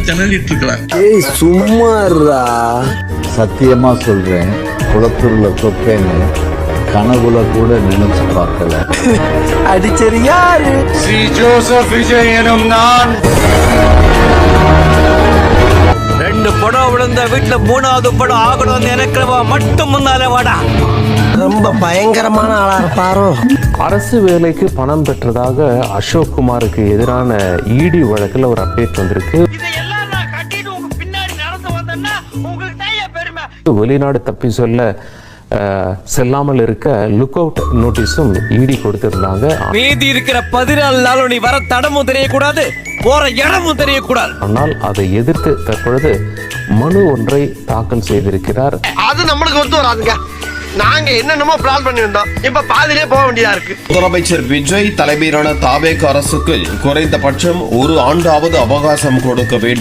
திணறிட்டு இருக்கிறார். சும்மாறா, சத்தியமா சொல்றேன், குளத்தூர்ல தொப்பேன்னு கனவுல கூட நினைச்சு பார்க்கல. அடிச்சது யாரு? ஸ்ரீ ஜோசப் விஜய் எனும் நான். 2 படம் விழுந்த வீட்டுல 3வது படம் ஆகணும்னு நினைக்கிறவா மட்டும் முன்னாலே வாடா. ரொம்ப பயங்கரமான ஆளா இருப்பாரோ. அரசு வேலைக்கு பணம் பெற்றதாக அசோக் குமாருக்கு எதிரான இடி வழக்கில் ஒரு அப்டேட் வந்திருக்கு. வெளிநாடு தப்பி சொல்ல செல்லாமல் இருக்க லுக் அவுட் நோட்டீஸும் இடி கொடுத்திருந்தாங்க. மீதி இருக்கிற 14 நாளும் நீ வர தடமும் தெரியக்கூடாது, போற இடமும் தெரியக்கூடாது. ஆனால் அதை எதிர்த்து தற்பொழுது மனு ஒன்றை தாக்கல் செய்திருக்கிறார். அது நம்மளுக்கு ஒத்து வராதுங்க. நாங்க என்னென்னமோ பிளான் பண்ணி வந்தோம், இப்ப பாதிலே போக வேண்டியதா இருக்கு. முதலமைச்சர் விஜய் தலைமையிலான தாவேக அரசுக்கு குறைந்தபட்சம் 1 ஆண்டாவது அவகாசம் கொடுக்க வேண்டும்.